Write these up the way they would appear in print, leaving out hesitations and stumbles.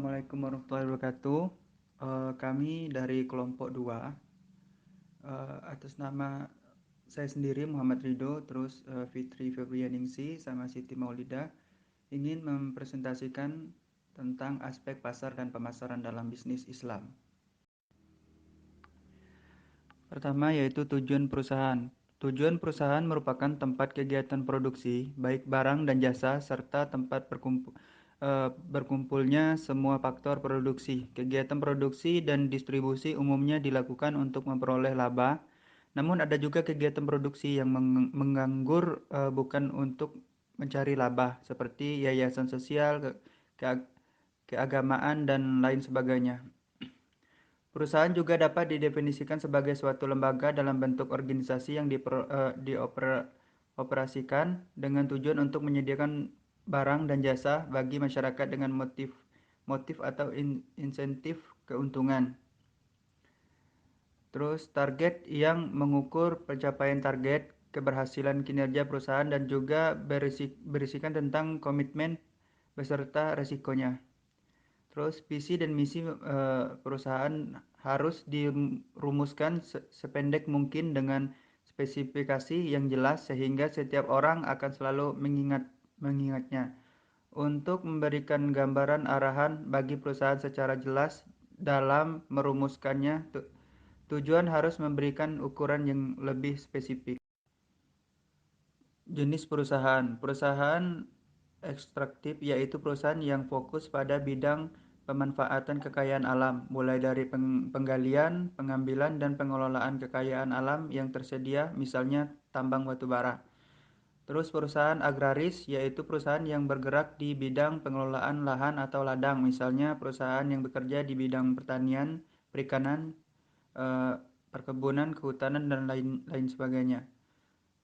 Assalamualaikum warahmatullahi wabarakatuh. Kami dari kelompok 2, atas nama saya sendiri Muhammad Ridho, terus Fitri Febrianingsi sama Siti Maulida ingin mempresentasikan tentang aspek pasar dan pemasaran dalam bisnis Islam. Pertama yaitu tujuan perusahaan. Tujuan perusahaan merupakan tempat kegiatan produksi, baik barang dan jasa, serta tempat berkumpulnya semua faktor produksi. Kegiatan produksi dan distribusi umumnya dilakukan untuk memperoleh laba, namun ada juga kegiatan produksi yang menganggur, bukan untuk mencari laba, seperti yayasan sosial, keagamaan, dan lain sebagainya. Perusahaan juga dapat didefinisikan sebagai suatu lembaga dalam bentuk organisasi yang dioperasikan dengan tujuan untuk menyediakan barang dan jasa bagi masyarakat dengan motif atau insentif keuntungan. Terus target yang mengukur pencapaian target, keberhasilan kinerja perusahaan, dan juga berisikan tentang komitmen beserta resikonya. Terus visi dan misi perusahaan harus dirumuskan sependek mungkin dengan spesifikasi yang jelas sehingga setiap orang akan selalu mengingatnya. Untuk memberikan gambaran arahan bagi perusahaan secara jelas dalam merumuskannya, tujuan harus memberikan ukuran yang lebih spesifik. Jenis perusahaan. Perusahaan ekstraktif yaitu perusahaan yang fokus pada bidang pemanfaatan kekayaan alam, mulai dari penggalian, pengambilan, dan pengelolaan kekayaan alam yang tersedia, misalnya tambang batu bara. Terus perusahaan agraris yaitu perusahaan yang bergerak di bidang pengelolaan lahan atau ladang, misalnya perusahaan yang bekerja di bidang pertanian, perikanan, eh, perkebunan, kehutanan, dan lain sebagainya.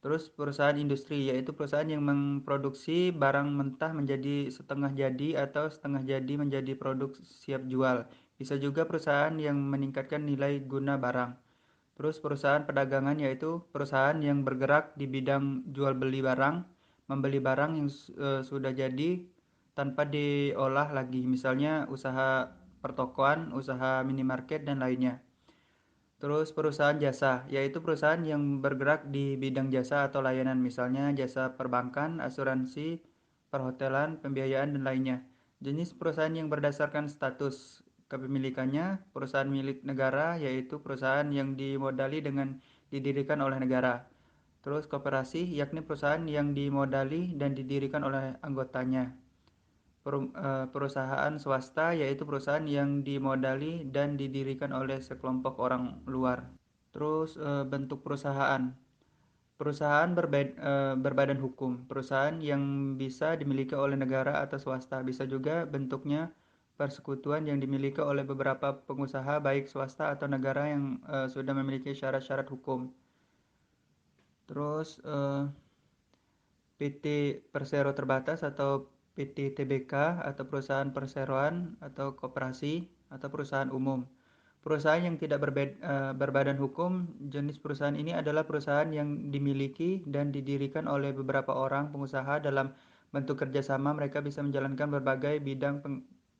Terus perusahaan industri yaitu perusahaan yang memproduksi barang mentah menjadi setengah jadi atau setengah jadi menjadi produk siap jual. Bisa juga perusahaan yang meningkatkan nilai guna barang. Terus perusahaan perdagangan yaitu perusahaan yang bergerak di bidang jual beli barang, membeli barang yang sudah jadi tanpa diolah lagi. Misalnya usaha pertokoan, usaha minimarket, dan lainnya. Terus perusahaan jasa, yaitu perusahaan yang bergerak di bidang jasa atau layanan, misalnya jasa perbankan, asuransi, perhotelan, pembiayaan, dan lainnya. Jenis perusahaan yang berdasarkan status kepemilikannya, perusahaan milik negara, yaitu perusahaan yang dimodali dengan didirikan oleh negara. Terus koperasi, yakni perusahaan yang dimodali dan didirikan oleh anggotanya. Perusahaan swasta yaitu perusahaan yang dimodali dan didirikan oleh sekelompok orang luar. Terus bentuk perusahaan. Perusahaan berbadan hukum. Perusahaan yang bisa dimiliki oleh negara atau swasta. Bisa juga bentuknya persekutuan yang dimiliki oleh beberapa pengusaha baik swasta atau negara yang sudah memiliki syarat-syarat hukum. Terus PT Persero Terbatas atau PT TBK atau perusahaan perseroan atau koperasi atau perusahaan umum. Perusahaan yang tidak berbadan hukum, jenis perusahaan ini adalah perusahaan yang dimiliki dan didirikan oleh beberapa orang pengusaha dalam bentuk kerjasama. Mereka bisa menjalankan berbagai bidang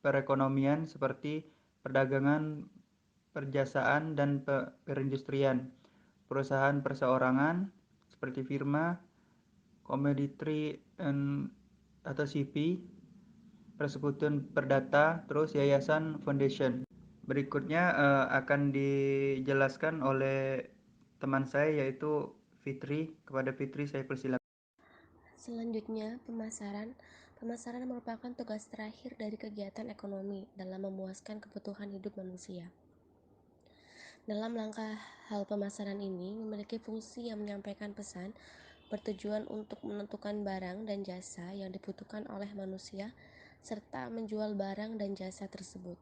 perekonomian seperti perdagangan, perjasaan, dan perindustrian. Perusahaan perseorangan seperti firma, komoditi atau CV, persekutuan perdata, terus yayasan foundation. Berikutnya akan dijelaskan oleh teman saya yaitu Fitri. Kepada Fitri saya persilakan. Selanjutnya, pemasaran. Pemasaran merupakan tugas terakhir dari kegiatan ekonomi dalam memuaskan kebutuhan hidup manusia. Dalam langkah hal pemasaran ini memiliki fungsi yang menyampaikan pesan, bertujuan untuk menentukan barang dan jasa yang dibutuhkan oleh manusia, serta menjual barang dan jasa tersebut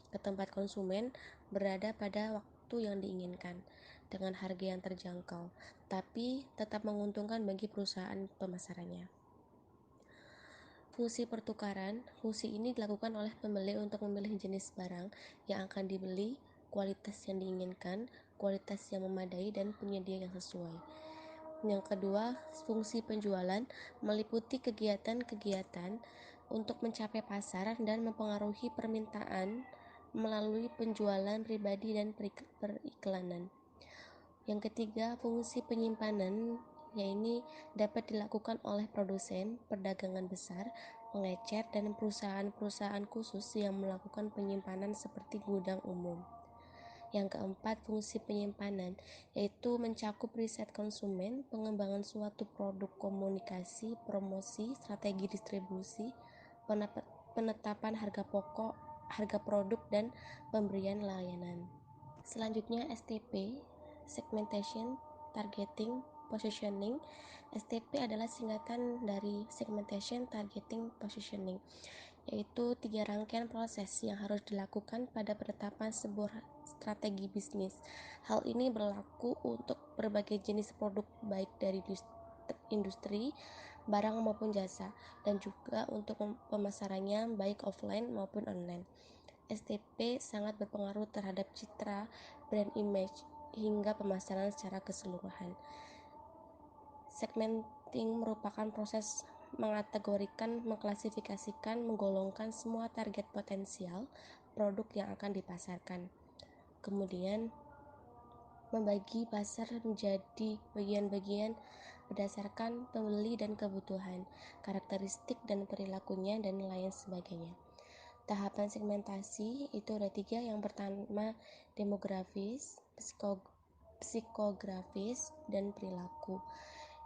ke tempat konsumen berada pada waktu yang diinginkan dengan harga yang terjangkau, tapi tetap menguntungkan bagi perusahaan pemasarannya. Fungsi pertukaran. Fungsi ini dilakukan oleh pembeli untuk memilih jenis barang yang akan dibeli, kualitas yang diinginkan, kualitas yang memadai, dan penyedia yang sesuai. Yang kedua, fungsi penjualan meliputi kegiatan-kegiatan untuk mencapai pasar dan mempengaruhi permintaan melalui penjualan pribadi dan periklanan. Yang ketiga, fungsi penyimpanan, yaitu dapat dilakukan oleh produsen, perdagangan besar, pengecer, dan perusahaan-perusahaan khusus yang melakukan penyimpanan seperti gudang umum. Yang keempat, fungsi penyimpanan, yaitu mencakup riset konsumen, pengembangan suatu produk, komunikasi, promosi, strategi distribusi, penetapan harga pokok, harga produk, dan pemberian layanan. Selanjutnya STP, segmentation, targeting, positioning. STP adalah singkatan dari segmentation, targeting, positioning, yaitu 3 rangkaian proses yang harus dilakukan pada penetapan sebuah strategi bisnis. Hal ini berlaku untuk berbagai jenis produk, baik dari industri, barang maupun jasa, dan juga untuk pemasarannya baik offline maupun online. STP sangat berpengaruh terhadap citra, brand image, hingga pemasaran secara keseluruhan. Segmenting merupakan proses mengategorikan, mengklasifikasikan, menggolongkan semua target potensial produk yang akan dipasarkan. Kemudian membagi pasar menjadi bagian-bagian berdasarkan pembeli dan kebutuhan, karakteristik dan perilakunya, dan lain sebagainya. Tahapan segmentasi itu ada 3. Yang pertama demografis, psikografis, dan perilaku.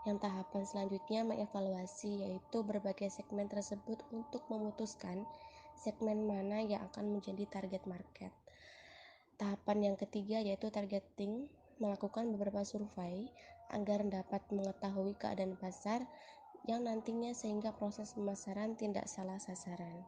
Yang tahapan selanjutnya mengevaluasi, yaitu berbagai segmen tersebut untuk memutuskan segmen mana yang akan menjadi target market. Tahapan yang ketiga yaitu targeting, melakukan beberapa survei agar dapat mengetahui keadaan pasar yang nantinya sehingga proses pemasaran tidak salah sasaran.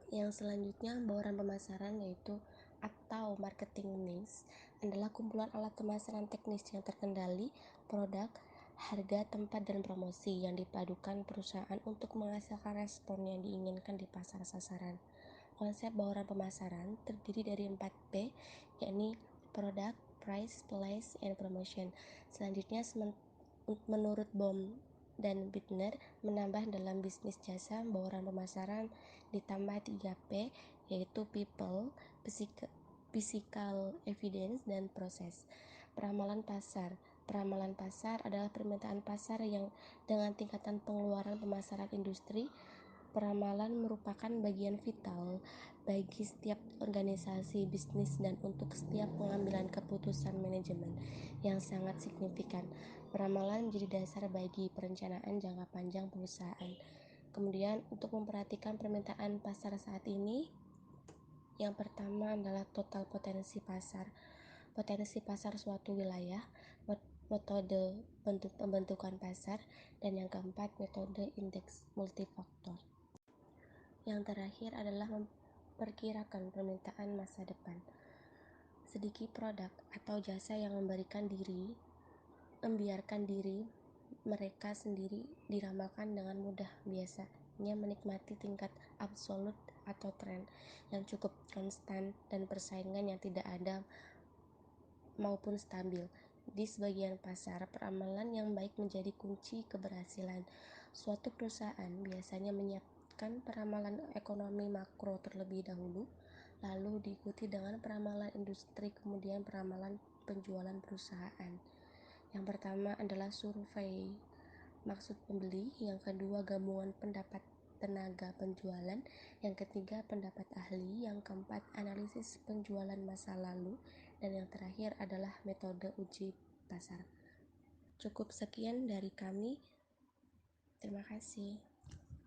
Yang selanjutnya bauran pemasaran, yaitu atau marketing mix, adalah kumpulan alat pemasaran teknis yang terkendali, produk, harga, tempat, dan promosi yang dipadukan perusahaan untuk menghasilkan respon yang diinginkan di pasar sasaran. Konsep bauran pemasaran terdiri dari 4P, yakni product, price, place, and promotion. Selanjutnya, menurut Baum dan Bittner, menambah dalam bisnis jasa bauran pemasaran ditambah 3P, yaitu people, physical evidence, dan proses. Peramalan pasar. Peramalan pasar adalah permintaan pasar yang dengan tingkatan pengeluaran pemasaran industri. Peramalan merupakan bagian vital bagi setiap organisasi bisnis dan untuk setiap pengambilan keputusan manajemen yang sangat signifikan. Peramalan menjadi dasar bagi perencanaan jangka panjang perusahaan. Kemudian untuk memperhatikan permintaan pasar saat ini, yang pertama adalah total potensi pasar. Potensi pasar suatu wilayah, metode pembentukan pasar, dan yang keempat metode indeks multifaktor. Yang terakhir adalah memperkirakan permintaan masa depan. Sedikit produk atau jasa yang membiarkan diri mereka sendiri diramalkan dengan mudah, biasanya menikmati tingkat absolut atau tren yang cukup konstan dan persaingan yang tidak ada maupun stabil. Di sebagian pasar, peramalan yang baik menjadi kunci keberhasilan. Suatu perusahaan biasanya menyiapkan peramalan ekonomi makro terlebih dahulu, lalu diikuti dengan peramalan industri, kemudian peramalan penjualan perusahaan. Yang pertama adalah survei maksud pembeli, yang kedua gabungan pendapat tenaga penjualan, yang ketiga pendapat ahli, yang keempat analisis penjualan masa lalu, dan yang terakhir adalah metode uji pasar. Cukup sekian dari kami. Terima kasih.